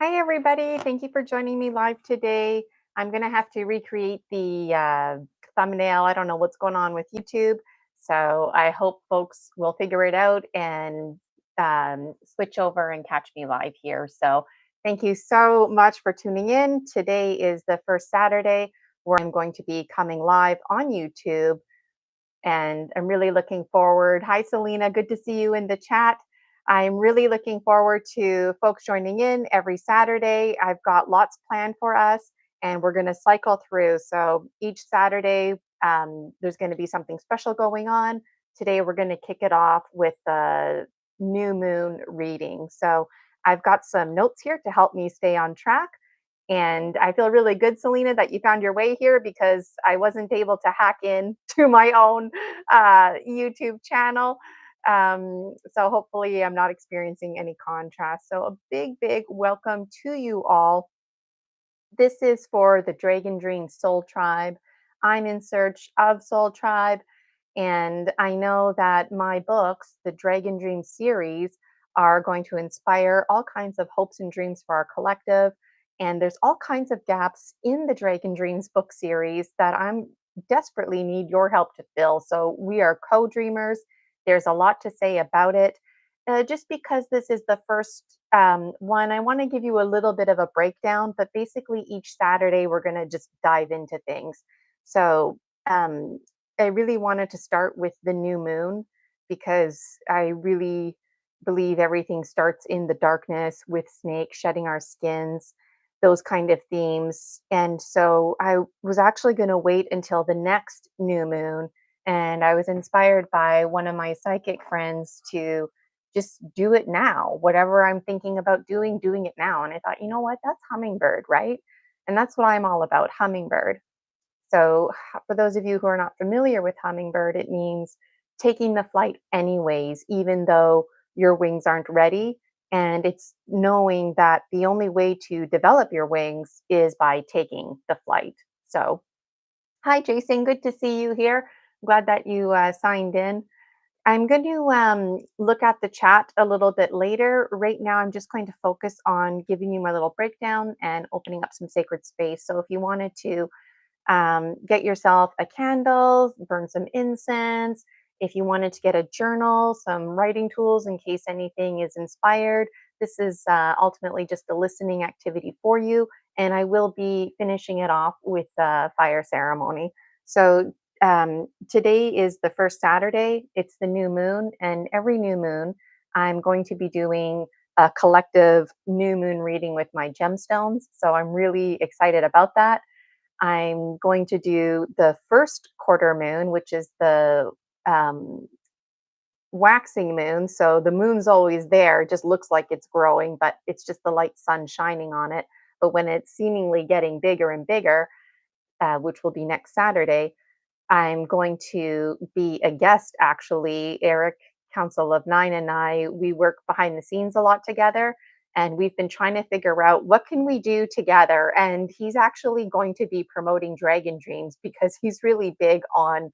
Hi, everybody. Thank you for joining me live today. I'm going to have to recreate the thumbnail. I don't know what's going on with YouTube. So I hope folks will figure it out and switch over and catch me live here. So thank you so much for tuning in. Today is the first Saturday where I'm going to be coming live on YouTube. And I'm really looking forward. Hi, Selena. Good to see you in the chat. I'm really looking forward to folks joining in every Saturday. I've got lots planned for us, and we're going to cycle through. So each Saturday, there's going to be something special going on. Today, we're going to kick it off with the new moon reading. So I've got some notes here to help me stay on track. And I feel really good, Selena, that you found your way here because I wasn't able to hack in to my own YouTube channel. So hopefully I'm not experiencing any contrast. So a big, big welcome to you all. This is for the Dragon Dream Soul Tribe. I'm in search of Soul Tribe. And I know that my books, the Dragon Dream series, are going to inspire all kinds of hopes and dreams for our collective. And there's all kinds of gaps in the Dragon Dreams book series that I'm desperately need your help to fill. So we are co-dreamers. There's a lot to say about it. Just because this is the first one, I want to give you a little bit of a breakdown, but basically each Saturday we're going to just dive into things. So I really wanted to start with the new moon because I really believe everything starts in the darkness with snake shedding our skins, those kind of themes. And so I was actually going to wait until the next new moon. And I was inspired by one of my psychic friends to just do it now. Whatever I'm thinking about doing it now. And I thought, you know what? That's hummingbird, right? And that's what I'm all about, hummingbird. So, for those of you who are not familiar with hummingbird, it means taking the flight anyways, even though your wings aren't ready. And it's knowing that the only way to develop your wings is by taking the flight. So, hi, Jason. Good to see you here. Glad that you signed in. I'm going to look at the chat a little bit later. Right now, I'm just going to focus on giving you my little breakdown and opening up some sacred space. So, if you wanted to get yourself a candle, burn some incense. If you wanted to get a journal, some writing tools in case anything is inspired, this is ultimately just a listening activity for you. And I will be finishing it off with a fire ceremony. So today is the first Saturday, it's the new moon, and every new moon, I'm going to be doing a collective new moon reading with my gemstones. So I'm really excited about that. I'm going to do the first quarter moon, which is the um, waxing moon. So the moon's always there, it just looks like it's growing, but it's just the light sun shining on it. But when it's seemingly getting bigger and bigger, which will be next Saturday, I'm going to be a guest actually. Eric, Council of Nine, and I, we work behind the scenes a lot together. And we've been trying to figure out what can we do together. And he's actually going to be promoting Dragon Dreams because he's really big on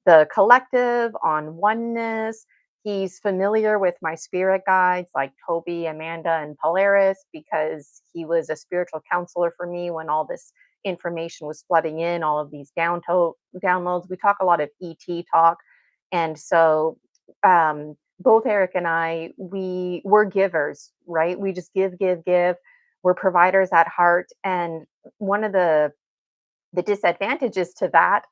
the collective, on oneness. He's familiar with my spirit guides like Toby, Amanda, and Polaris because he was a spiritual counselor for me when all this information was flooding in, all of these downloads. We talk a lot of ET talk. And so both Eric and I, we're givers, right? We just give, give, give. We're providers at heart. And one of the disadvantages to that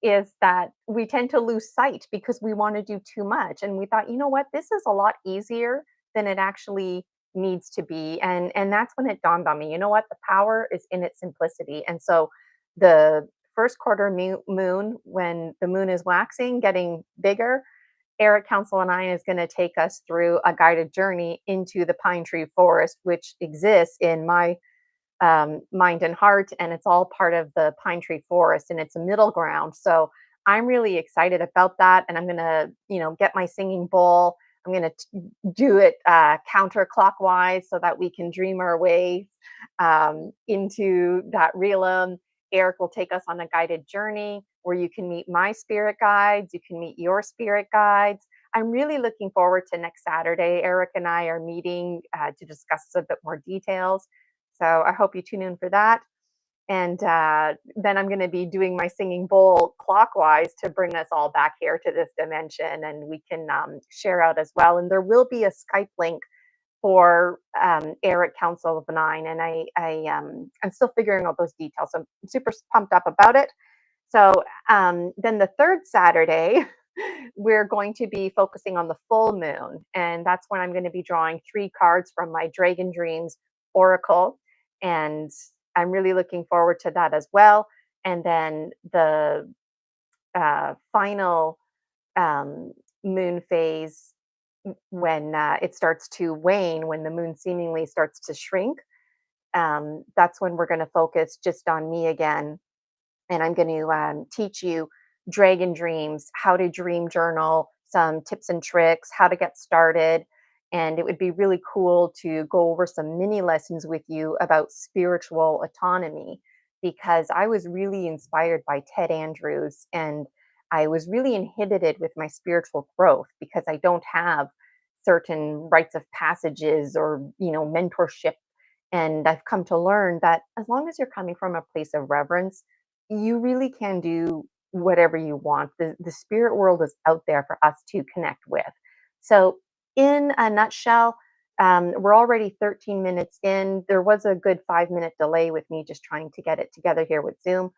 is that we tend to lose sight because we want to do too much. And we thought, you know what, this is a lot easier than it actually needs to be. And that's when it dawned on me, you know what, the power is in its simplicity. And so the first quarter moon, when the moon is waxing, getting bigger, Eric Council and I is going to take us through a guided journey into the pine tree forest, which exists in my mind and heart, and it's all part of the pine tree forest, and it's a middle ground. So I'm really excited about that, and I'm gonna, get my singing bowl. I'm gonna do it counterclockwise so that we can dream our way into that realm. Eric will take us on a guided journey where you can meet my spirit guides, you can meet your spirit guides. I'm really looking forward to next Saturday. Eric and I are meeting to discuss a bit more details. So I hope you tune in for that. And then I'm going to be doing my singing bowl clockwise to bring us all back here to this dimension, and we can share out as well. And there will be a Skype link for Air at Council of Nine, and I'm still figuring out those details. So I'm super pumped up about it. So then the third Saturday, we're going to be focusing on the full moon. And that's when I'm going to be drawing 3 cards from my Dragon Dreams Oracle. And I'm really looking forward to that as well. And then the final moon phase, when it starts to wane, when the moon seemingly starts to shrink, that's when we're going to focus just on me again, and I'm going to teach you dragon dreams, how to dream journal, some tips and tricks, how to get started. And it would be really cool to go over some mini lessons with you about spiritual autonomy, because I was really inspired by Ted Andrews, and I was really inhibited with my spiritual growth because I don't have certain rites of passages or, mentorship. And I've come to learn that as long as you're coming from a place of reverence, you really can do whatever you want. The spirit world is out there for us to connect with. So, in a nutshell, we're already 13 minutes in. There was a good 5-minute delay with me just trying to get it together here with Zoom.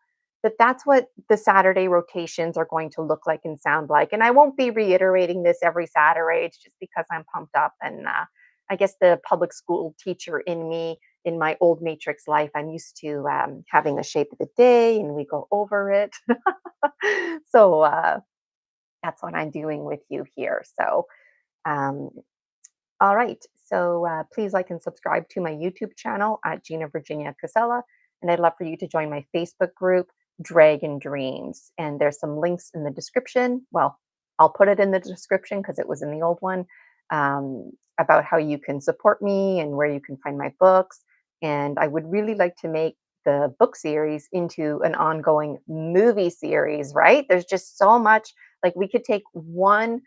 But that's what the Saturday rotations are going to look like and sound like. And I won't be reiterating this every Saturday. It's just because I'm pumped up. And I guess the public school teacher in me, in my old matrix life, I'm used to having the shape of the day and we go over it. So that's what I'm doing with you here. So, um, all right. So please like and subscribe to my YouTube channel at Gina Virginia Casella. And I'd love for you to join my Facebook group, Dragon Dreams. And there's some links in the description. Well, I'll put it in the description because it was in the old one, about how you can support me and where you can find my books. And I would really like to make the book series into an ongoing movie series, right? There's just so much. Like, we could take one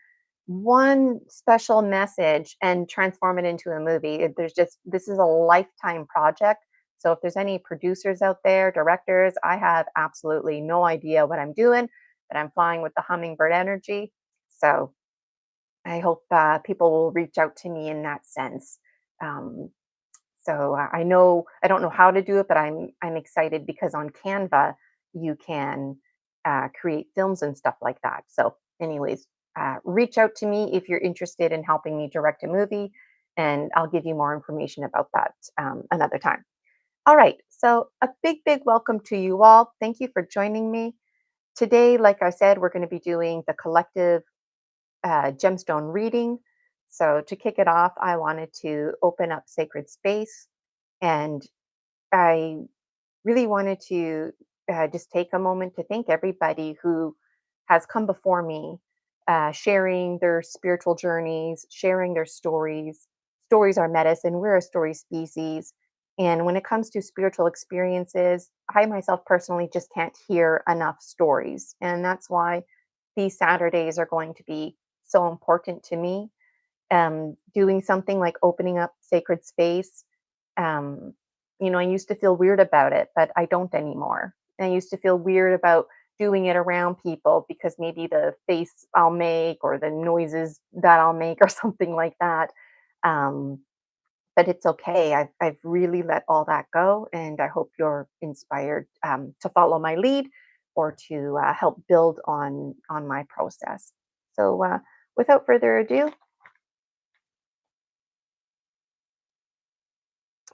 special message and transform it into a movie. There's just, this is a lifetime project. So if there's any producers out there, directors, I have absolutely no idea what I'm doing, but I'm flying with the hummingbird energy. So I hope people will reach out to me in that sense. Um, so I know I don't know how to do it, but I'm excited because on Canva you can create films and stuff like that. So, anyways, reach out to me if you're interested in helping me direct a movie, and I'll give you more information about that another time. All right. So, a big welcome to you all. Thank you for joining me today. Like I said, we're going to be doing the collective gemstone reading. So, to kick it off, I wanted to open up sacred space, and I really wanted to just take a moment to thank everybody who has come before me, sharing their spiritual journeys, sharing their stories. Stories are medicine. We're a story species. And when it comes to spiritual experiences, I myself personally just can't hear enough stories. And that's why these Saturdays are going to be so important to me. Doing something like opening up sacred space. Um, I used to feel weird about it, but I don't anymore. And I used to feel weird about doing it around people because maybe the face I'll make or the noises that I'll make or something like that. Um, but it's okay. I've really let all that go, and I hope you're inspired to follow my lead or to help build on my process. So, without further ado,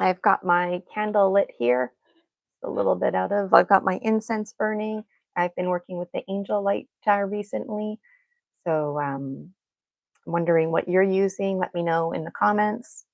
I've got my candle lit here, a little bit out of. I've got my incense burning. I've been working with the angel light recently. So, wondering what you're using. Let me know in the comments.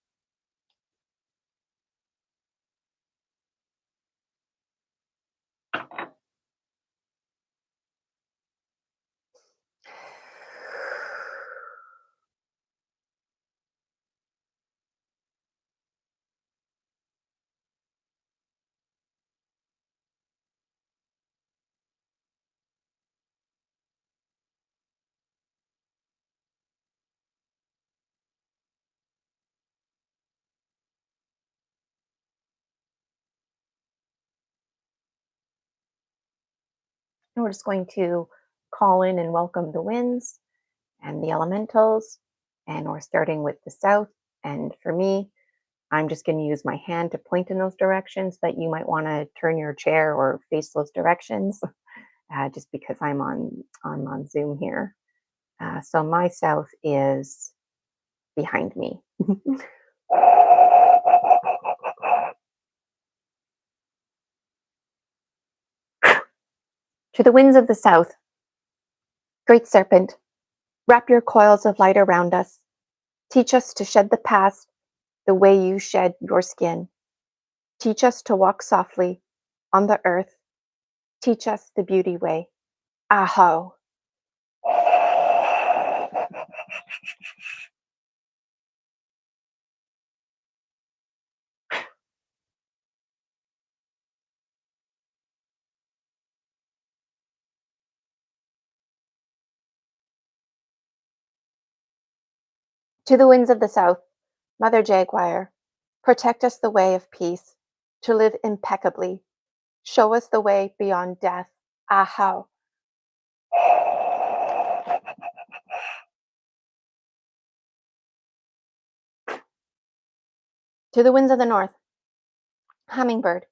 And we're just going to call in and welcome the winds and the elementals. And we're starting with the south. And for me, I'm just going to use my hand to point in those directions, but you might want to turn your chair or face those directions, just because I'm on Zoom here. So my south is behind me. To the winds of the south, great serpent, wrap your coils of light around us. Teach us to shed the past the way you shed your skin. Teach us to walk softly on the earth. Teach us the beauty way. Aho. To the winds of the south, Mother Jaguar, protect us the way of peace, to live impeccably. Show us the way beyond death. Aho. To the winds of the north, Hummingbird,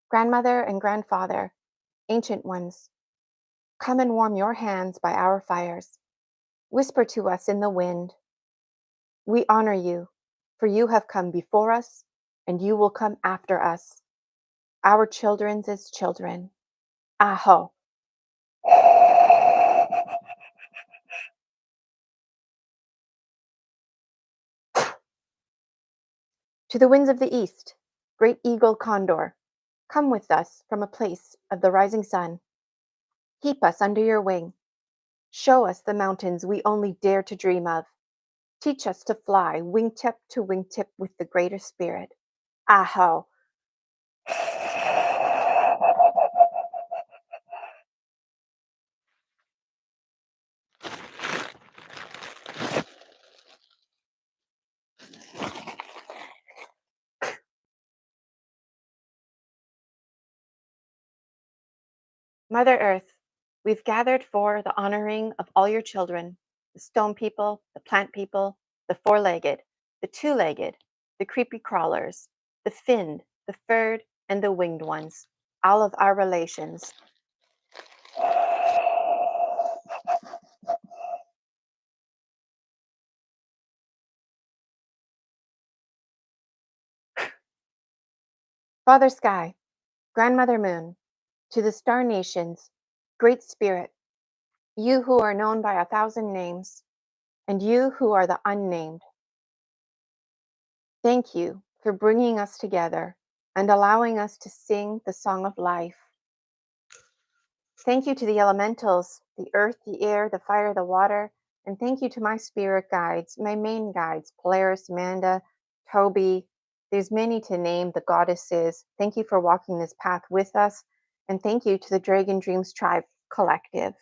grandmother and grandfather, ancient ones, come and warm your hands by our fires. Whisper to us in the wind. We honor you, for you have come before us, and you will come after us. Our children's is children. Aho. To the winds of the east, great eagle condor, come with us from a place of the rising sun. Keep us under your wing. Show us the mountains we only dare to dream of. Teach us to fly wingtip to wingtip with the greater spirit. Aho. Mother Earth, we've gathered for the honoring of all your children, the stone people, the plant people, the four-legged, the two-legged, the creepy crawlers, the finned, the furred, and the winged ones, all of our relations. Father Sky, Grandmother Moon, to the star nations, Great Spirit, you who are known by 1,000 names, and you who are the unnamed, thank you for bringing us together and allowing us to sing the song of life. Thank you to the elementals, the earth, the air, the fire, the water, and thank you to my spirit guides, my main guides, Polaris, Amanda, Toby. There's many to name, the goddesses. Thank you for walking this path with us, and thank you to the Dragon Dreams Tribe Collective.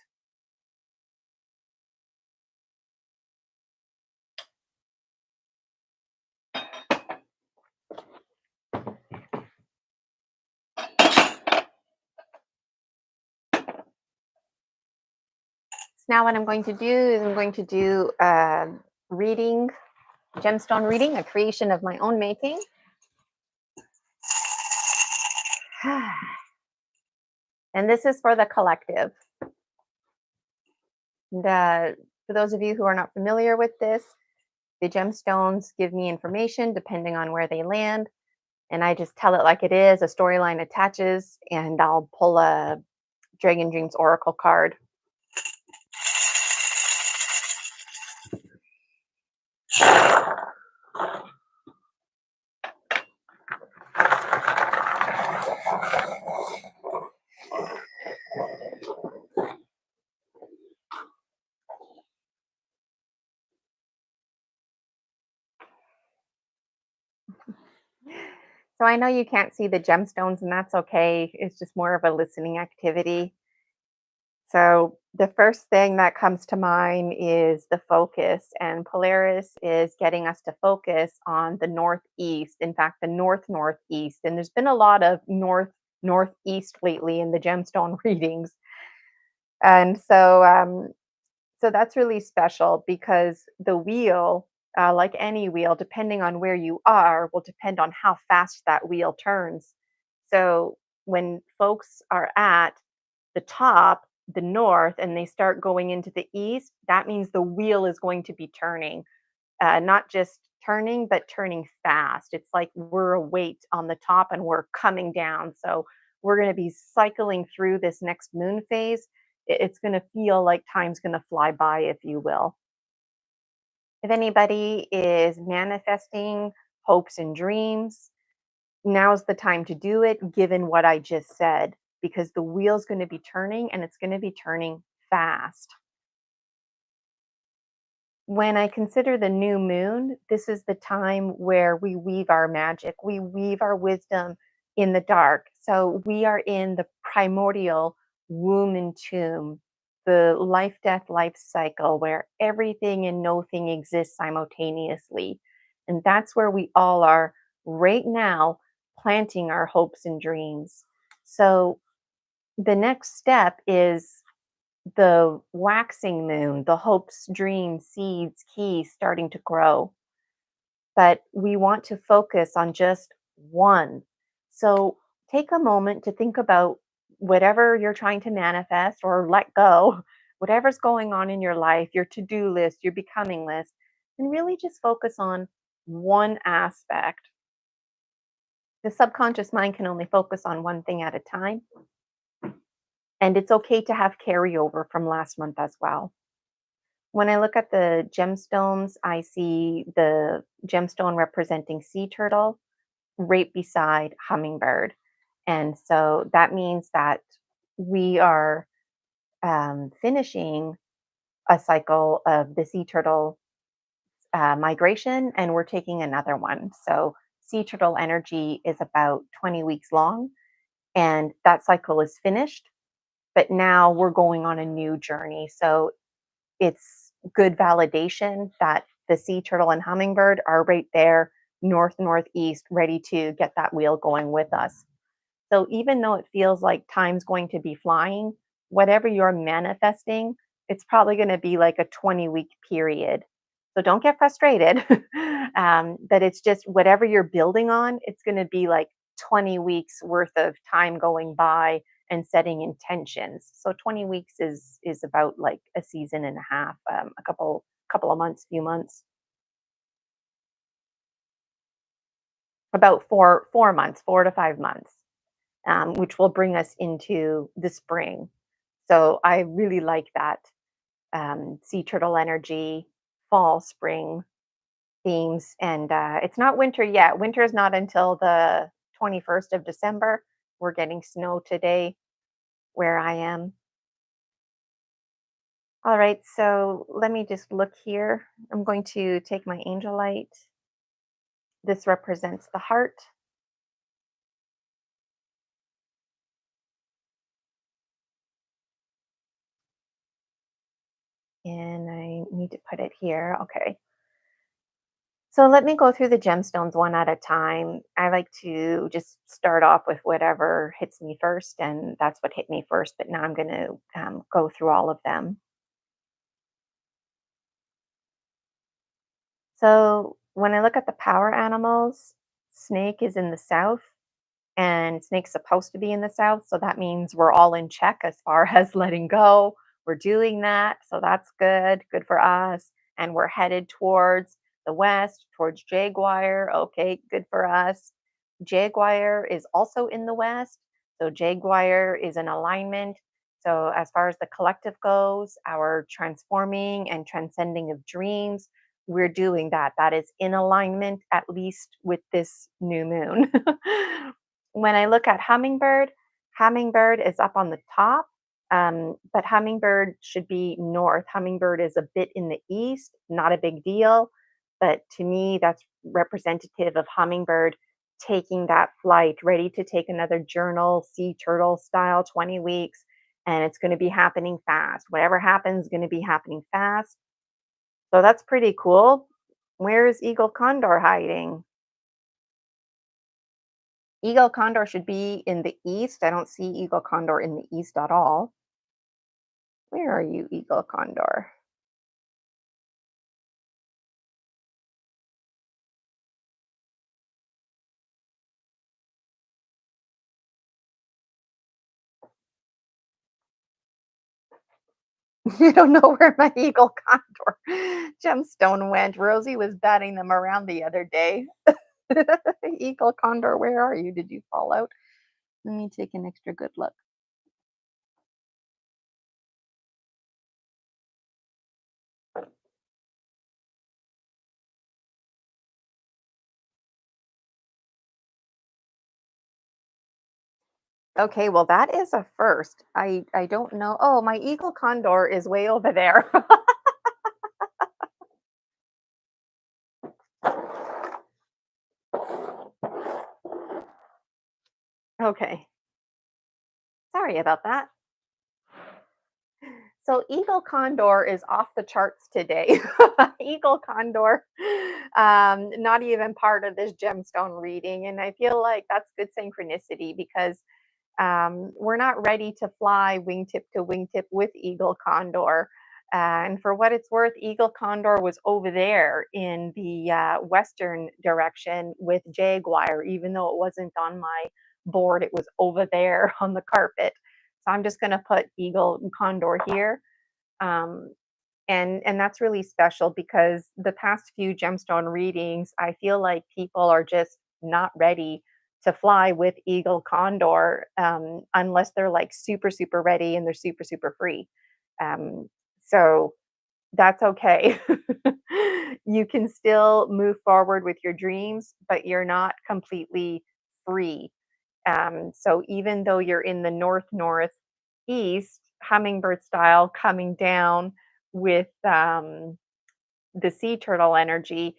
So now what I'm going to do is I'm going to do a reading, gemstone reading, a creation of my own making. And this is for the collective. For those of you who are not familiar with this, the gemstones give me information depending on where they land, and I just tell it like it is. A storyline attaches, and I'll pull a Dragon Dreams Oracle card. So I know you can't see the gemstones, and that's okay. It's just more of a listening activity. So the first thing that comes to mind is the focus, and Polaris is getting us to focus on the northeast. In fact, the northeast. And there's been a lot of northeast lately in the gemstone readings. And so that's really special because the wheel, like any wheel, depending on where you are, will depend on how fast that wheel turns. So when folks are at the top, the north, and they start going into the east, that means the wheel is going to be turning, not just turning, but turning fast. It's like we're a weight on the top and we're coming down. So we're going to be cycling through this next moon phase. It's going to feel like time's going to fly by, if you will. If anybody is manifesting hopes and dreams, now's the time to do it, given what I just said, because the wheel's going to be turning and it's going to be turning fast. When I consider the new moon, this is the time where we weave our magic, we weave our wisdom in the dark. So we are in the primordial womb and tomb, the life, death, life cycle where everything and nothing exists simultaneously. And that's where we all are right now, planting our hopes and dreams. So the next step is the waxing moon, the hopes, dreams, seeds, keys starting to grow. But we want to focus on just one. So take a moment to think about whatever you're trying to manifest or let go, whatever's going on in your life, your to do list, your becoming list, and really just focus on one aspect. The subconscious mind can only focus on one thing at a time. And it's okay to have carryover from last month as well. When I look at the gemstones, I see the gemstone representing sea turtle right beside hummingbird. And so that means that we are finishing a cycle of the sea turtle migration and we're taking another one. So sea turtle energy is about 20 weeks long and that cycle is finished. But now we're going on a new journey. So it's good validation that the sea turtle and hummingbird are right there, north, northeast, ready to get that wheel going with us. So even though it feels like time's going to be flying, whatever you're manifesting, it's probably going to be like a 20-week period. So don't get frustrated. But it's just whatever you're building on, it's going to be like 20 weeks worth of time going by and setting intentions. So 20 weeks is about like a season and a half, a couple of months, few months, about four months, 4 to 5 months, which will bring us into the spring. So I really like that sea turtle energy, fall, spring themes. And it's not winter yet. Winter is not until the 21st of December. We're getting snow today where I am. All right, so let me just look here. I'm going to take my angel light. This represents the heart. And I need to put it here. Okay. So let me go through the gemstones one at a time. I like to just start off with whatever hits me first, and that's what hit me first. But now I'm going to go through all of them. So when I look at the power animals, snake is in the south, and snake's supposed to be in the south. So that means we're all in check as far as letting go. We're doing that. So that's good. Good for us. And we're headed towards the west, towards Jaguar. Okay, good for us. Jaguar is also in the west. So Jaguar is in alignment. So as far as the collective goes, our transforming and transcending of dreams, we're doing that. That is in alignment, at least with this new moon. When I look at hummingbird, hummingbird is up on the top, but hummingbird should be north. Hummingbird is a bit in the east, not a big deal. But to me, that's representative of hummingbird taking that flight, ready to take another journal, sea turtle style, 20 weeks. And it's going to be happening fast. Whatever happens is going to be happening fast. So that's pretty cool. Where is eagle condor hiding? Eagle condor should be in the east. I don't see eagle condor in the east at all. Where are you, Eagle Condor? You don't know where my Eagle Condor Gemstone went. Rosie was batting them around the other day. Eagle Condor, where are you? Did you fall out? Let me take an extra good look. Okay, well, that is a first. I don't know. Oh, my Eagle Condor is way over there. Okay. Sorry about that. So Eagle Condor is off the charts today. Eagle Condor, not even part of this gemstone reading. And I feel like that's good synchronicity because we're not ready to fly wingtip to wingtip with Eagle Condor. And for what it's worth, Eagle Condor was over there in the western direction with Jaguar, even though it wasn't on my board, it was over there on the carpet. So I'm just going to put Eagle Condor here. Um, and that's really special because the past few gemstone readings, I feel like people are just not ready to fly with Eagle Condor unless they're like super super ready and they're super super free. Um, so that's okay. You can still move forward with your dreams, but you're not completely free. So even though you're in the north northeast, hummingbird style, coming down with the sea turtle energy,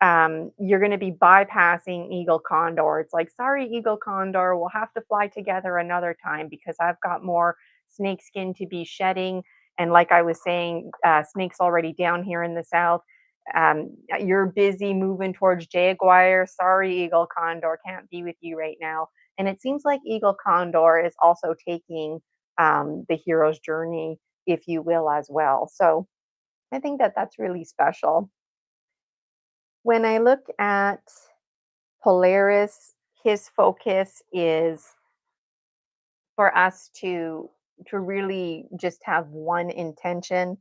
you're going to be bypassing Eagle Condor. It's like, sorry, Eagle Condor, we'll have to fly together another time because I've got more snake skin to be shedding. And like I was saying, snakes already down here in the south. You're busy moving towards Jaguar. Sorry, Eagle Condor, can't be with you right now. And it seems like Eagle Condor is also taking the hero's journey, if you will, as well. So I think that that's really special. When I look at Polaris, his focus is for us to really just have one intention.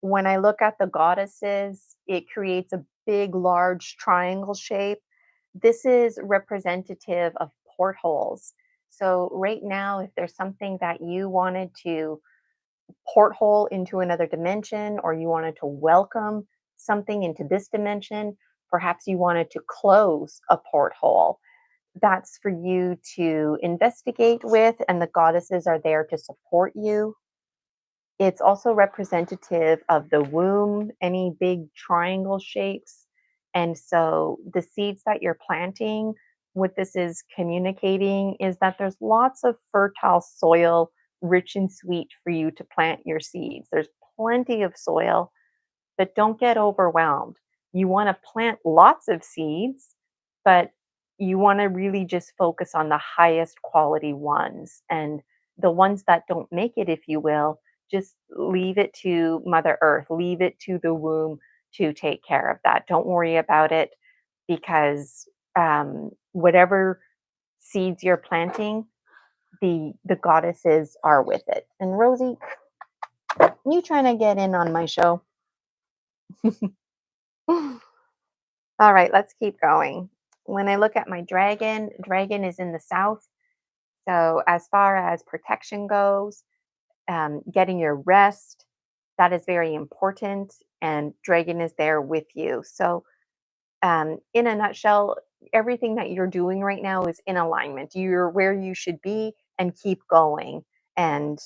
When I look at the goddesses, it creates a big, large triangle shape. This is representative of portholes. So, right now, if there's something that you wanted to porthole into another dimension, or you wanted to welcome something into this dimension, perhaps you wanted to close a porthole, that's for you to investigate with, and the goddesses are there to support you. It's also representative of the womb, any big triangle shapes. And so the seeds that you're planting, what this is communicating is that there's lots of fertile soil, rich and sweet for you to plant your seeds. There's plenty of soil, but don't get overwhelmed. You want to plant lots of seeds, but you want to really just focus on the highest quality ones. And the ones that don't make it, if you will, just leave it to Mother Earth, leave it to the womb to take care of that. Don't worry about it because whatever seeds you're planting, the goddesses are with it. And Rosie, you trying to get in on my show? All right, let's keep going. When I look at my dragon, dragon is in the south. So, as far as protection goes, getting your rest, that is very important. And dragon is there with you. So, in a nutshell, everything that you're doing right now is in alignment. You're where you should be and keep going. And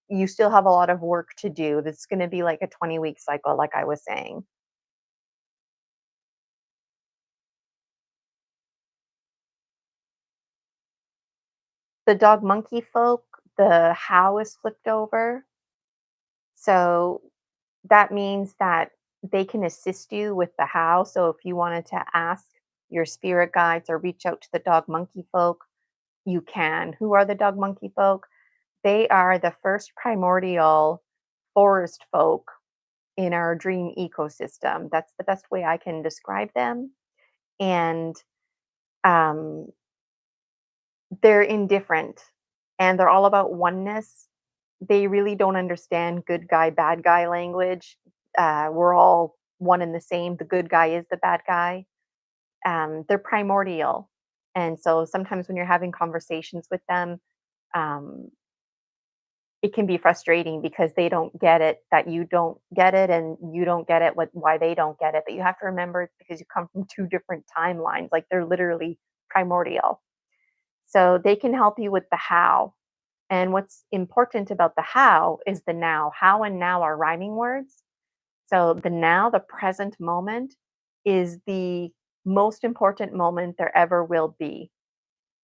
you still have a lot of work to do. This is going to be like a 20-week cycle, like I was saying. The dog monkey folk, the how is flipped over. So that means that they can assist you with the how. So if you wanted to ask your spirit guides or reach out to the dog monkey folk, you can. Who are the dog monkey folk? They are the first primordial forest folk in our dream ecosystem. That's the best way I can describe them. And um, they're indifferent and they're all about oneness. They really don't understand good guy, bad guy language. We're all one and the same. The good guy is the bad guy. They're primordial. And so sometimes when you're having conversations with them, um, it can be frustrating because they don't get it that you don't get it, and you don't get it why they don't get it. But you have to remember it's because you come from two different timelines. Like they're literally primordial. So they can help you with the how. And what's important about the how is the now. How and now are rhyming words. So the now, the present moment, is the most important moment there ever will be.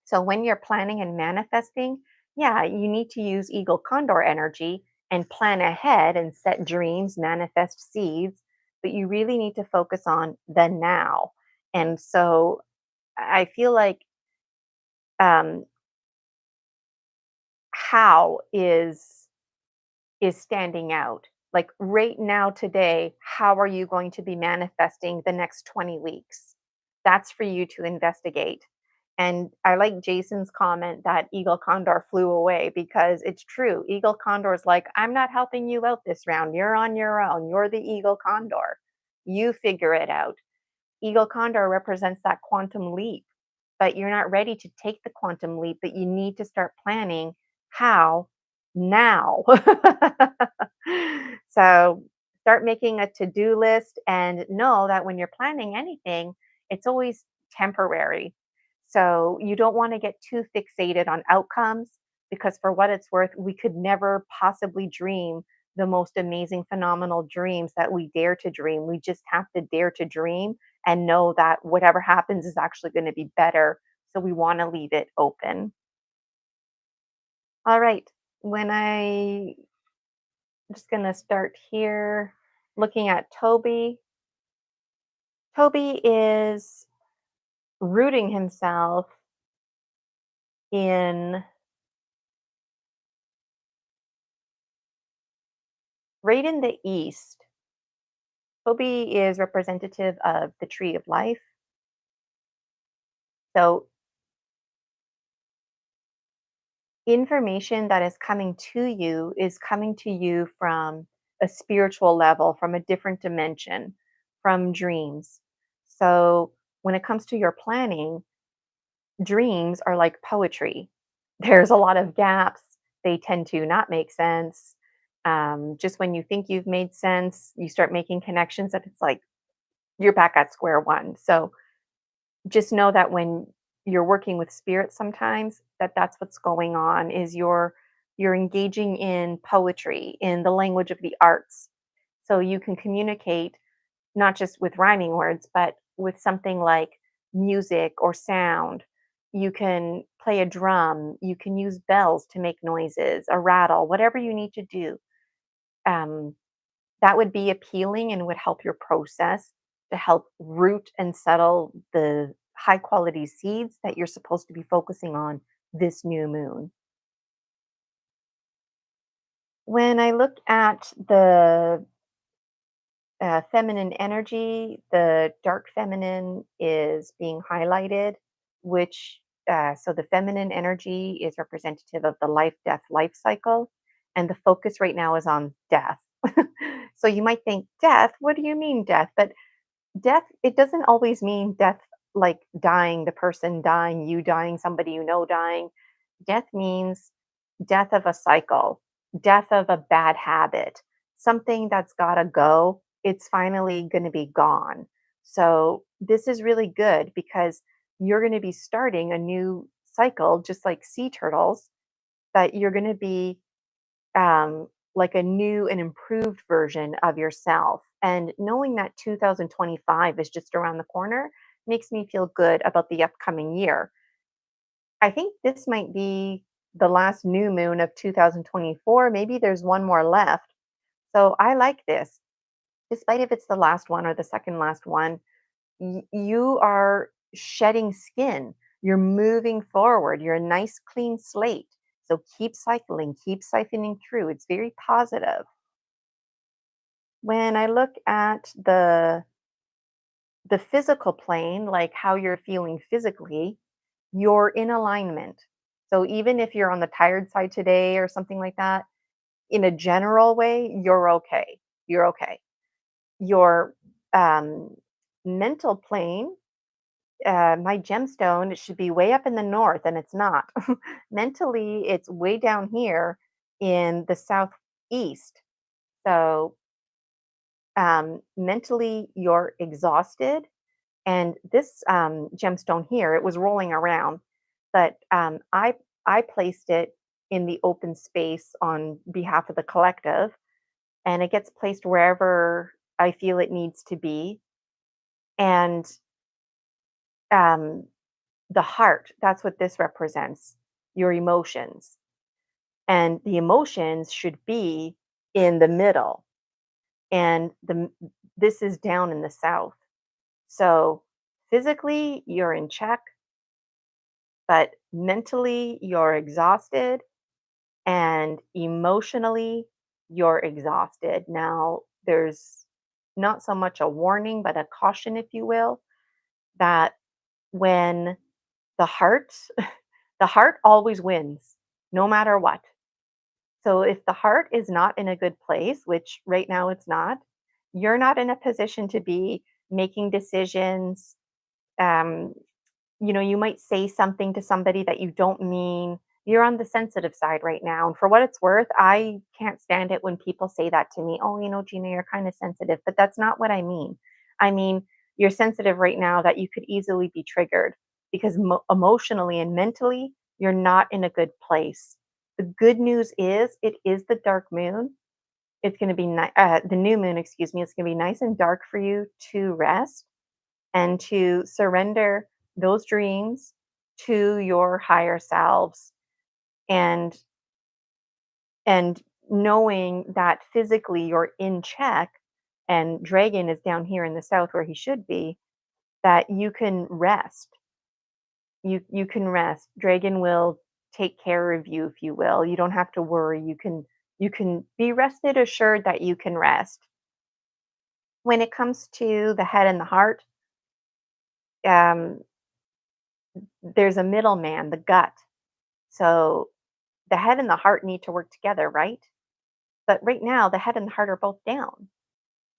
So when you're planning and manifesting, yeah, you need to use eagle condor energy and plan ahead and set dreams, manifest seeds, but you really need to focus on the now. And so I feel like um, how is standing out. Like right now, today, how are you going to be manifesting the next 20 weeks? That's for you to investigate. And I like Jason's comment that Eagle Condor flew away because it's true. Eagle Condor is like, I'm not helping you out this round. You're on your own. You're the Eagle Condor. You figure it out. Eagle Condor represents that quantum leap, but you're not ready to take the quantum leap, but you need to start planning how now. So start making a to do list and know that when you're planning anything, it's always temporary. So you don't want to get too fixated on outcomes because, for what it's worth, we could never possibly dream the most amazing, phenomenal dreams that we dare to dream. We just have to dare to dream and know that whatever happens is actually going to be better. So we want to leave it open. All right. When I'm just going to start here looking at Toby. Toby is rooting himself in right in the east. Toby is representative of the tree of life. So information that is coming to you is coming to you from a spiritual level, from a different dimension, from dreams. So when it comes to your planning, dreams are like poetry. There's a lot of gaps. They tend to not make sense. Just when you think you've made sense, you start making connections that it's like you're back at square one. So just know that when you're working with spirit sometimes, that's what's going on is you're engaging in poetry, in the language of the arts. So you can communicate not just with rhyming words, but with something like music or sound. You can play a drum, you can use bells to make noises, a rattle, whatever you need to do. Um, that would be appealing and would help your process to help root and settle the high quality seeds that you're supposed to be focusing on this new moon. When I look at the feminine energy, the dark feminine is being highlighted, which, so the feminine energy is representative of the life death life cycle. And the focus right now is on death. So you might think, death? What do you mean, death? But death, it doesn't always mean death like dying, the person dying, you dying, somebody you know dying. Death means death of a cycle, death of a bad habit, something that's got to go. It's finally going to be gone. So, this is really good because you're going to be starting a new cycle, just like sea turtles, but you're going to be like a new and improved version of yourself. And knowing that 2025 is just around the corner makes me feel good about the upcoming year. I think this might be the last new moon of 2024. Maybe there's one more left. So I like this. Despite if it's the last one or the second last one, you are shedding skin. You're moving forward. You're a nice, clean slate. So keep cycling, keep siphoning through. It's very positive. When I look at the physical plane, like how you're feeling physically, you're in alignment. So even if you're on the tired side today or something like that, in a general way, you're okay. You're okay. Your um, mental plane, my gemstone, it should be way up in the north, and it's not. Mentally, it's way down here in the southeast. So mentally, you're exhausted. And this gemstone here, it was rolling around, but I placed it in the open space on behalf of the collective, and it gets placed wherever I feel it needs to be. And um, the heart, that's what this represents, your emotions. And the emotions should be in the middle. And this is down in the south. So physically, you're in check, but mentally, you're exhausted, and emotionally, you're exhausted. Now, there's not so much a warning, but a caution, if you will, that when the heart, the heart always wins, no matter what. So if the heart is not in a good place, which right now it's not, you're not in a position to be making decisions. Um, you might say something to somebody that you don't mean. You're on the sensitive side right now. And for what it's worth, I can't stand it when people say that to me. Oh, Gina, you're kind of sensitive. But that's not what I mean. I mean, you're sensitive right now that you could easily be triggered because emotionally and mentally, you're not in a good place. The good news is it is the dark moon. It's going to be the new moon, excuse me. It's going to be nice and dark for you to rest and to surrender those dreams to your higher selves, and and knowing that physically you're in check and dragon is down here in the south where he should be, that you can rest. You can rest. Dragon will take care of you, if you will. You don't have to worry. You can be rested assured that you can rest. When it comes to the head and the heart, um, there's a middleman, the gut. So the head and the heart need to work together, right? But right now, the head and the heart are both down.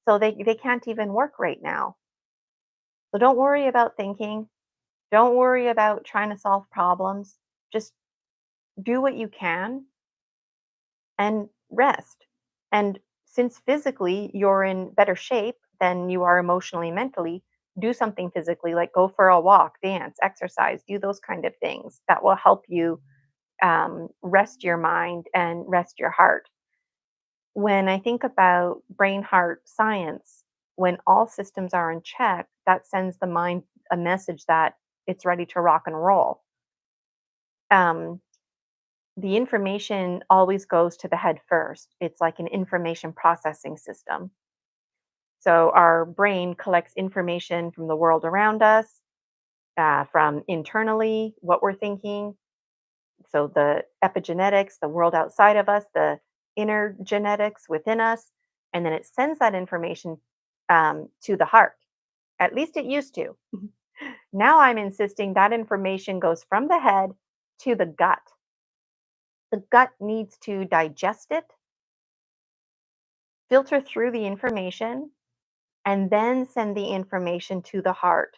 So they can't even work right now. So don't worry about thinking. Don't worry about trying to solve problems. Just do what you can and rest. And since physically you're in better shape than you are emotionally, mentally, do something physically, like go for a walk, dance, exercise, do those kind of things that will help you rest your mind and rest your heart. When I think about brain heart science, when all systems are in check, that sends the mind a message that it's ready to rock and roll. Um, the information always goes to the head first. It's like an information processing system. So our brain collects information from the world around us, from internally, what we're thinking. So the epigenetics, the world outside of us, the inner genetics within us, and then it sends that information to the heart. At least it used to. Now I'm insisting that information goes from the head to the gut. The gut needs to digest it, filter through the information, and then send the information to the heart.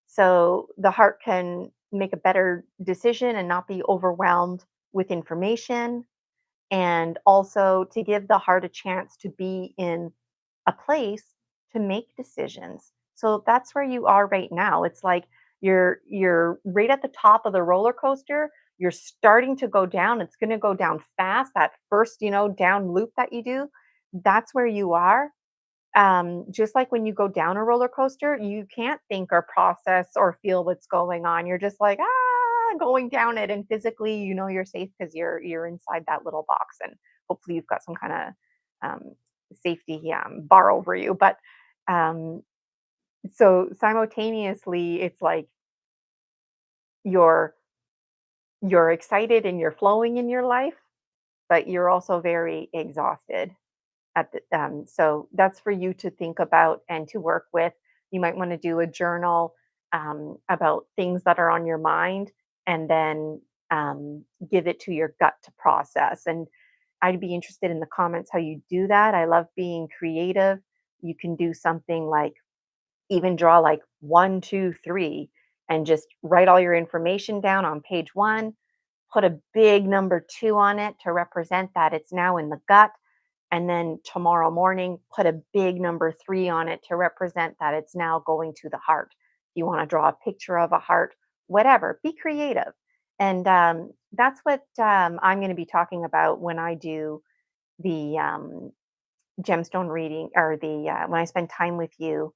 So the heart can make a better decision and not be overwhelmed with information, and also to give the heart a chance to be in a place to make decisions. So that's where you are right now. It's like you're right at the top of the roller coaster. You're starting to go down. It's going to go down fast. That first, down loop that you do, that's where you are. Just like when you go down a roller coaster, you can't think or process or feel what's going on. You're just like going down it, and physically, you're safe because you're inside that little box, and hopefully you've got some kind of safety bar over you. But um, so simultaneously, it's like you're you're excited and you're flowing in your life, but you're also very exhausted. So that's for you to think about and to work with. You might want to do a journal about things that are on your mind, and then give it to your gut to process. And I'd be interested in the comments how you do that. I love being creative. You can do something like even draw like 1, 2, 3, and just write all your information down on page one, put a big number two on it to represent that it's now in the gut. And then tomorrow morning, put a big number three on it to represent that it's now going to the heart. You want to draw a picture of a heart, whatever, be creative. And that's what I'm going to be talking about when I do the gemstone reading, or the when I spend time with you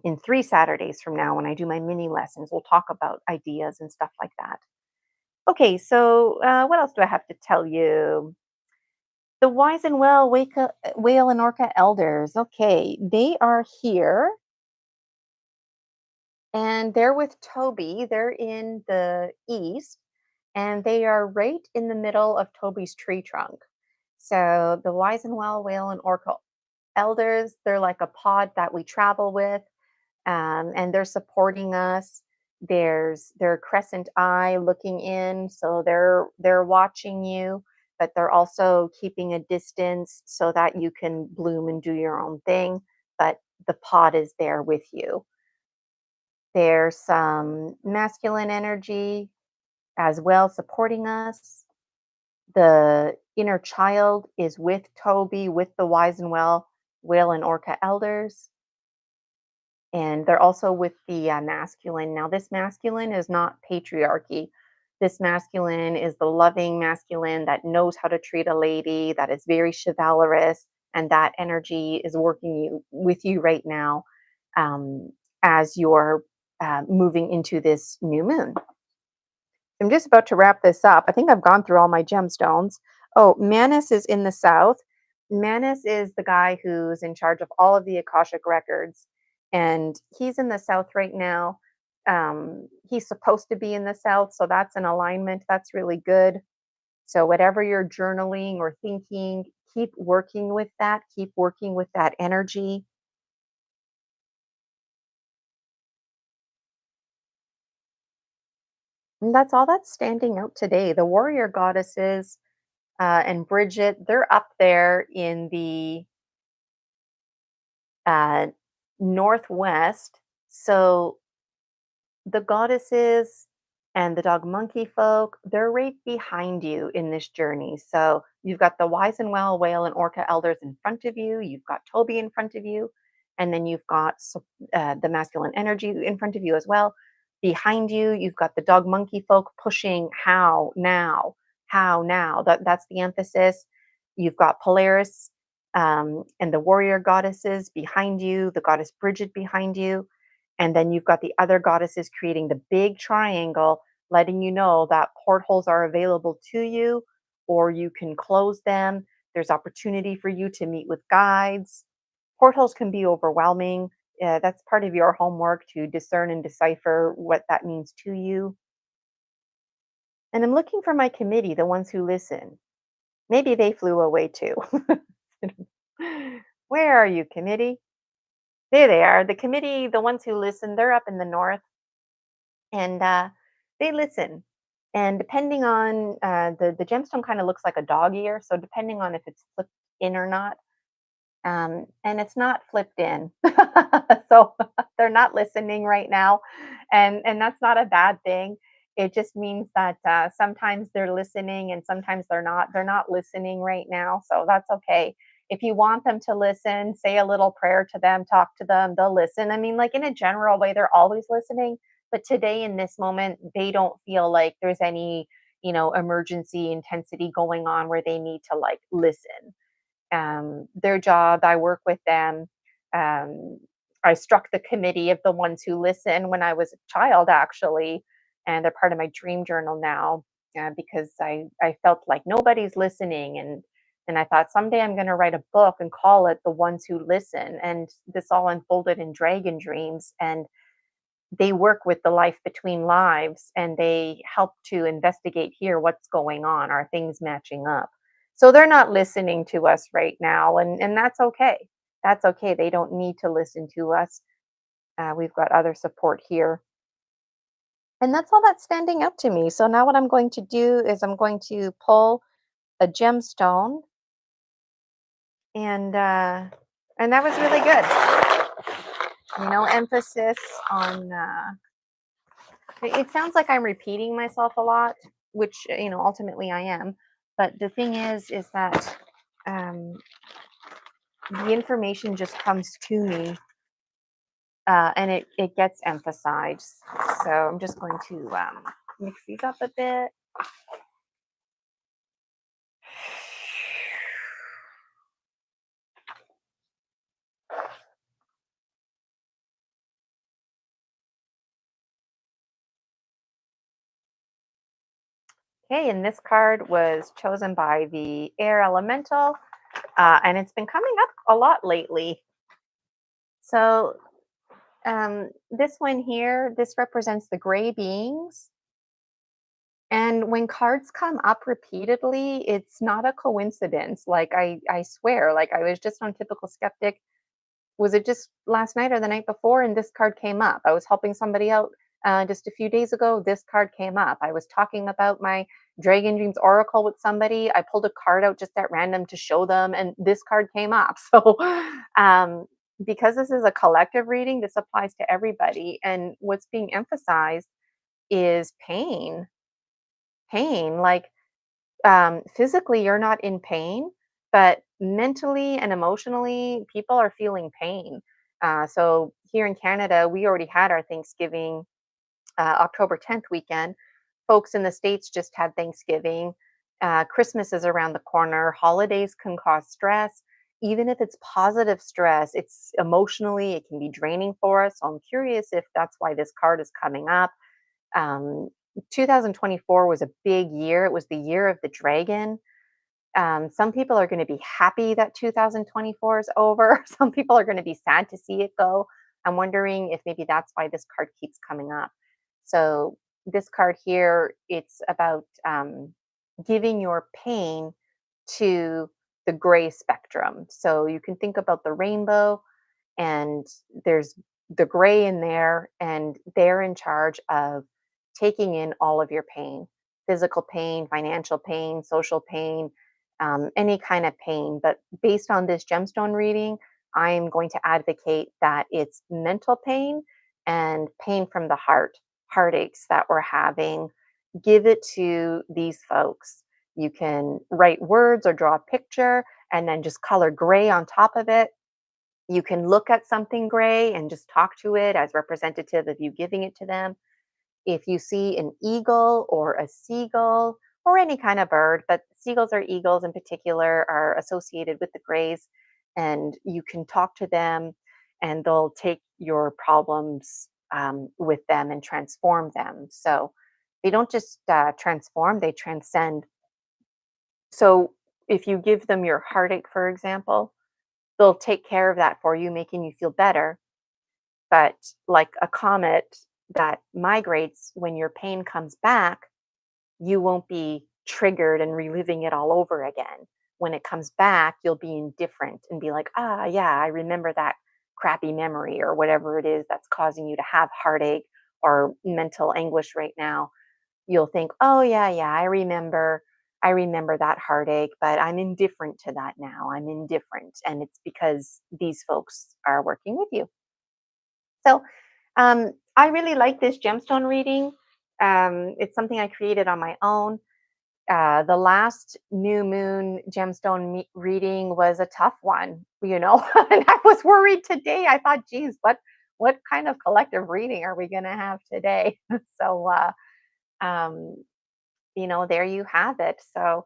in 3 Saturdays from now when I do my mini lessons. We'll talk about ideas and stuff like that. Okay, so what else do I have to tell you? The wise and well whale and orca elders. Okay, they are here and they're with Toby. They're in the east and they are right in the middle of Toby's tree trunk. So the wise and well whale and orca elders, they're like a pod that we travel with, and they're supporting us. There's their crescent eye looking in, so they're watching you, but they're also keeping a distance so that you can bloom and do your own thing. But the pod is there with you. There's some masculine energy as well supporting us. The inner child is with Toby, with the wise and well whale and orca elders, and they're also with the masculine. Now, this masculine is not patriarchy. This masculine is the loving masculine that knows how to treat a lady, that is very chivalrous, and that energy is working with you right now, as you're moving into this new moon. I'm just about to wrap this up. I think I've gone through all my gemstones. Oh, Manus is in the south. Manus is the guy who's in charge of all of the Akashic records, and he's in the south right now. He's supposed to be in the south, so that's an alignment. That's really good. So, whatever you're journaling or thinking, keep working with that. Keep working with that energy. And that's all that's standing out today. The warrior goddesses and Bridget, they're up there in the uh, northwest. So the goddesses and the dog monkey folk, they're right behind you in this journey. So you've got the wise and well whale and orca elders in front of you, you've got Toby in front of you, and then you've got the masculine energy in front of you as well. Behind you, you've got the dog monkey folk pushing how now. That's the emphasis. You've got Polaris and the warrior goddesses behind you, the goddess Bridget behind you, and then you've got the other goddesses creating the big triangle, letting you know that portals are available to you, or you can close them. There's opportunity for you to meet with guides. Portals can be overwhelming. That's part of your homework to discern and decipher what that means to you. And I'm looking for my committee, the ones who listen. Maybe they flew away too. Where are you, committee? There they are. The committee, the ones who listen, they're up in the north, and they listen. And depending on the gemstone, kind of looks like a dog ear. So depending on if it's flipped in or not, and it's not flipped in, so they're not listening right now, and that's not a bad thing. It just means that sometimes they're listening and sometimes they're not. They're not listening right now, so that's okay. If you want them to listen, say a little prayer to them, talk to them, they'll listen. I mean, like in a general way, they're always listening, but today in this moment, they don't feel like there's any, emergency intensity going on where they need to like listen. Their job, I work with them. Um, I struck the committee of the ones who listen when I was a child, actually, and they're part of my dream journal now, because I felt like nobody's listening, and I thought someday I'm going to write a book and call it "The Ones Who Listen," and this all unfolded in Dragon Dreams, and they work with the life between lives, and they help to investigate here what's going on. Are things matching up? So they're not listening to us right now, and that's okay. That's okay. They don't need to listen to us. We've got other support here. And that's all that's standing out to me. So now what I'm going to do is I'm going to pull a gemstone, and that was really good. Emphasis on. It sounds like I'm repeating myself a lot, which ultimately I am. But the thing is that um, the information just comes to me, and it gets emphasized. So I'm just going to mix these up a bit. Okay, and this card was chosen by the air elemental, and it's been coming up a lot lately. So this one here, this represents the gray beings. And when cards come up repeatedly, it's not a coincidence. Like I swear, like I was just on Typical Skeptic. Was it just last night or the night before? And this card came up. I was helping somebody out just a few days ago. This card came up. I was talking about my Dragon Dreams Oracle with somebody. I pulled a card out just at random to show them, and this card came up. So, because this is a collective reading, this applies to everybody. And what's being emphasized is pain. Pain. Like physically, you're not in pain, but mentally and emotionally, people are feeling pain. So here in Canada, we already had our Thanksgiving, October 10th weekend. Folks in the States just had Thanksgiving. Christmas is around the corner. Holidays can cause stress. Even if it's positive stress, it's emotionally, it can be draining for us. So I'm curious if that's why this card is coming up. um, 2024 was a big year. It was the year of the dragon. Some people are going to be happy that 2024 is over. Some people are going to be sad to see it go. I'm wondering if maybe that's why this card keeps coming up. So, this card here, it's about giving your pain to the gray spectrum. So, you can think about the rainbow, and there's the gray in there, and they're in charge of taking in all of your pain, physical pain, financial pain, social pain, any kind of pain. But based on this gemstone reading, I'm going to advocate that it's mental pain and pain from the heart, heartaches that we're having. Give it to these folks. You can write words or draw a picture and then just color gray on top of it. You can look at something gray and just talk to it as representative of you giving it to them. If you see an eagle or a seagull or any kind of bird, but seagulls or eagles in particular are associated with the grays, and you can talk to them and they'll take your problems with them and transform them. So they don't just transform, they transcend. So if you give them your heartache, for example, they'll take care of that for you, making you feel better. But like a comet that migrates, when your pain comes back, you won't be triggered and reliving it all over again. When it comes back, you'll be indifferent and be like, ah, yeah, I remember that crappy memory or whatever it is that's causing you to have heartache or mental anguish right now. You'll think, oh, yeah, yeah, I remember that heartache, but I'm indifferent to that now. I'm indifferent. And it's because these folks are working with you. So I really like this gemstone reading. It's something I created on my own. The last new moon gemstone reading was a tough one, and I was worried today. I thought, geez, what kind of collective reading are we going to have today? So, um, there you have it. So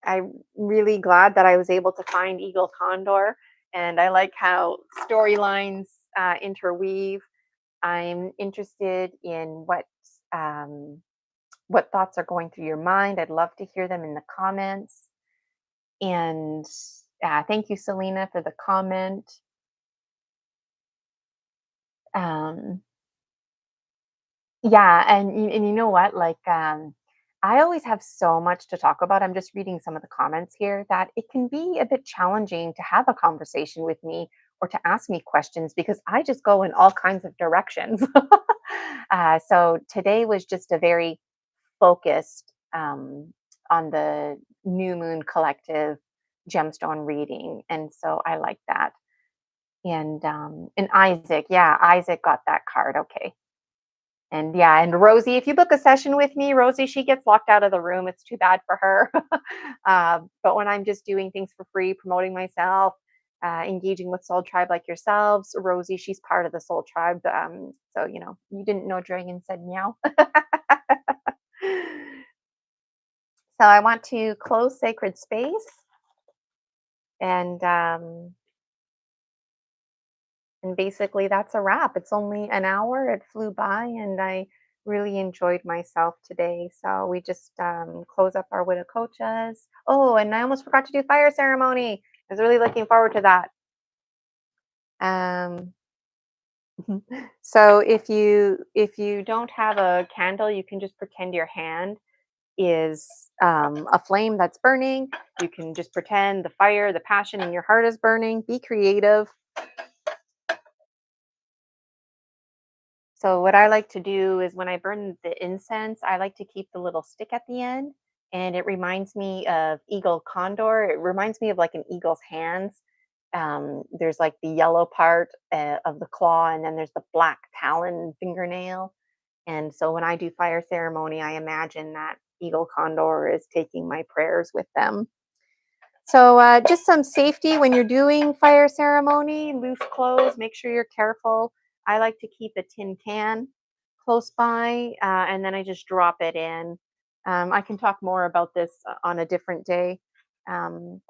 I'm really glad that I was able to find Eagle Condor, and I like how storylines interweave. I'm interested in what thoughts are going through your mind. I'd love to hear them in the comments. And thank you, Selena, for the comment. Um, yeah, and you know what? Like I always have so much to talk about. I'm just reading some of the comments here that it can be a bit challenging to have a conversation with me or to ask me questions because I just go in all kinds of directions. So today was just a very focused on the New Moon Collective gemstone reading, and so I like that. And Isaac, yeah, Isaac got that card. Okay. And yeah, and Rosie, if you book a session with me, Rosie, she gets locked out of the room. It's too bad for her. But when I'm just doing things for free, promoting myself, engaging with Soul Tribe like yourselves, Rosie, she's part of the Soul Tribe. So, you didn't know Dragon said meow. So I want to close sacred space and and basically, that's a wrap. It's only an hour. It flew by, and I really enjoyed myself today. So we just close up our Witacochas. Oh, and I almost forgot to do fire ceremony. I was really looking forward to that. Um, so if you don't have a candle, you can just pretend your hand is a flame that's burning. You can just pretend the fire, the passion in your heart is burning. Be creative. So what I like to do is when I burn the incense, I like to keep the little stick at the end, and it reminds me of eagle condor. It reminds me of like an eagle's hands. There's like the yellow part of the claw, and then there's the black talon fingernail. And so when I do fire ceremony, I imagine that eagle condor is taking my prayers with them. So just some safety when you're doing fire ceremony, loose clothes, make sure you're careful. I like to keep a tin can close by, and then I just drop it in. I can talk more about this on a different day. Um,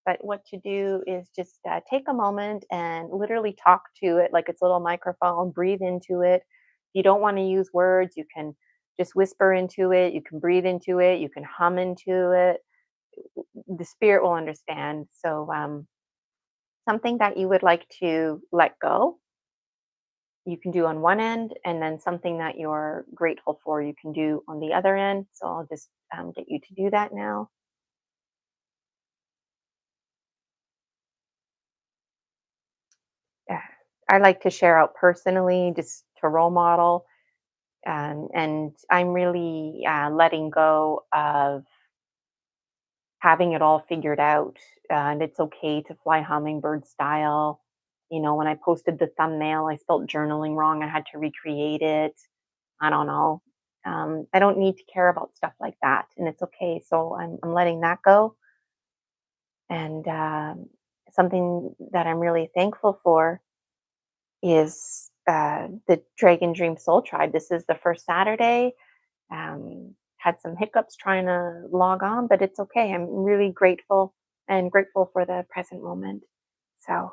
but what to do is just take a moment and literally talk to it like it's a little microphone, breathe into it. If you don't want to use words, you can just whisper into it, you can breathe into it, you can hum into it. The spirit will understand. So, something that you would like to let go, you can do on one end, and then something that you're grateful for, you can do on the other end. So, I'll just get you to do that now. Yeah. I like to share out personally, just to role model. And I'm really letting go of having it all figured out. And it's okay to fly hummingbird style. When I posted the thumbnail, I spelled journaling wrong. I had to recreate it. I don't know. I don't need to care about stuff like that, and it's okay. So I'm letting that go. And something that I'm really thankful for is the Dragon Dream Soul Tribe. This is the first Saturday. Had some hiccups trying to log on, but it's okay. I'm really grateful and grateful for the present moment. So,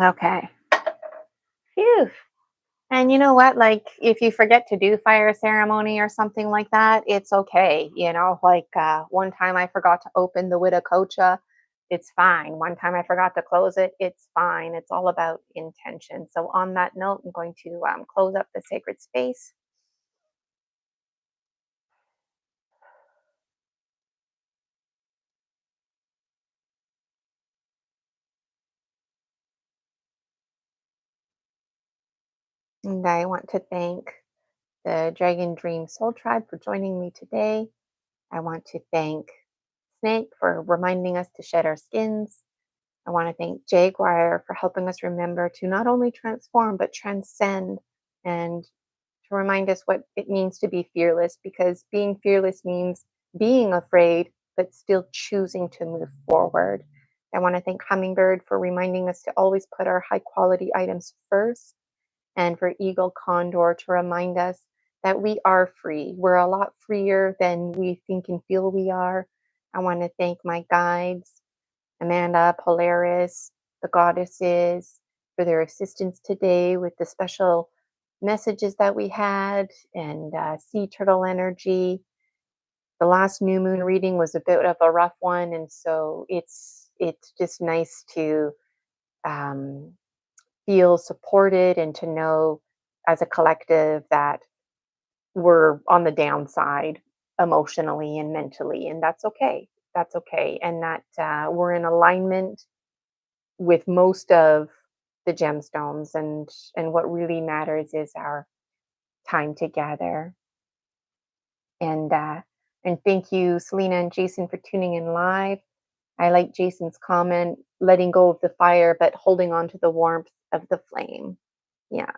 okay. Phew. And you know what? Like, if you forget to do fire ceremony or something like that, it's okay. Like one time I forgot to open the Witacocha. It's fine. One time I forgot to close it. It's fine. It's all about intention. So, on that note, I'm going to close up the sacred space. And I want to thank the Dragon Dream Soul Tribe for joining me today. I want to thank snake for reminding us to shed our skins. I want to thank Jaguar for helping us remember to not only transform, but transcend, and to remind us what it means to be fearless, because being fearless means being afraid, but still choosing to move forward. I want to thank Hummingbird for reminding us to always put our high quality items first, and for Eagle Condor to remind us that we are free. We're a lot freer than we think and feel we are. I want to thank my guides, Amanda, Polaris, the goddesses, for their assistance today with the special messages that we had, and sea turtle energy. The last new moon reading was a bit of a rough one, and so it's just nice to um, feel supported and to know as a collective that we're on the downside emotionally and mentally, and that's okay. That's okay, and that we're in alignment with most of the gemstones, and what really matters is our time together. And thank you, Selena and Jason, for tuning in live. I like Jason's comment, letting go of the fire but holding on to the warmth of the flame. Yeah,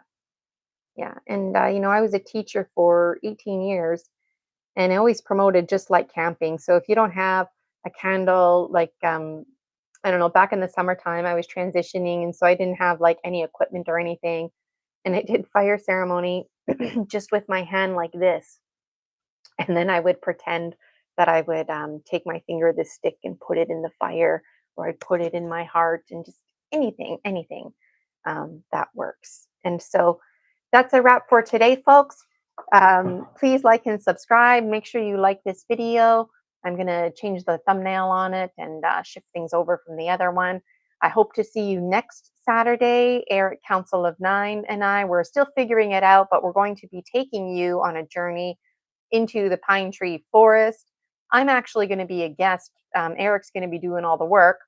yeah. And I was a teacher for 18 years, and I always promoted just like camping. So if you don't have a candle, like I don't know, back in the summertime, I was transitioning, and so I didn't have like any equipment or anything. And I did fire ceremony just with my hand like this. And then I would pretend that I would take my finger, the stick, and put it in the fire, or I'd put it in my heart, and just anything that works. And so that's a wrap for today, folks. Please like and subscribe. Make sure you like this video. I'm going to change the thumbnail on it and shift things over from the other one. I hope to see you next Saturday. Eric, Council of Nine, and we're still figuring it out, but we're going to be taking you on a journey into the pine tree forest. I'm actually going to be a guest. Eric's going to be doing all the work,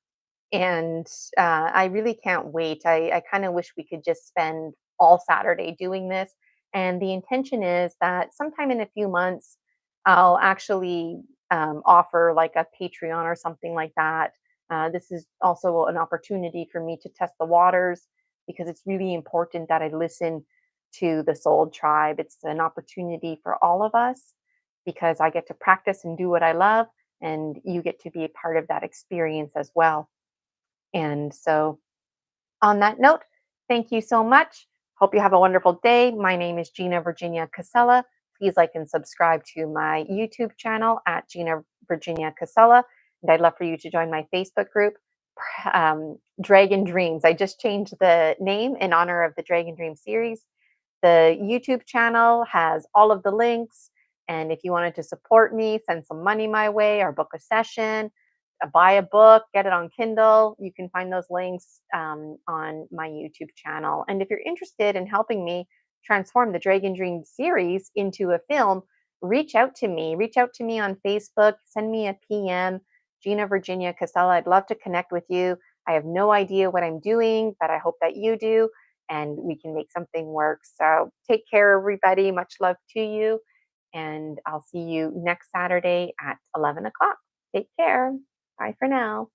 and I really can't wait. I kind of wish we could just spend all Saturday doing this. And the intention is that sometime in a few months, I'll actually offer like a Patreon or something like that. This is also an opportunity for me to test the waters, because it's really important that I listen to the soul tribe. It's an opportunity for all of us, because I get to practice and do what I love, and you get to be a part of that experience as well. And so, on that note, thank you so much. Hope you have a wonderful day. My name is Gina Virginia Casella. Please like and subscribe to my YouTube channel at Gina Virginia Casella. And I'd love for you to join my Facebook group, Dragon Dreams. I just changed the name in honor of the Dragon Dream series. The YouTube channel has all of the links. And if you wanted to support me, send some money my way, or book a session, buy a book, get it on Kindle, you can find those links on my YouTube channel. And if you're interested in helping me transform the Dragon Dream series into a film, reach out to me. Reach out to me on Facebook, send me a PM, Gina Virginia Casella. I'd love to connect with you. I have no idea what I'm doing, but I hope that you do, and we can make something work. So take care, everybody. Much love to you. And I'll see you next Saturday at 11 o'clock. Take care. Bye for now.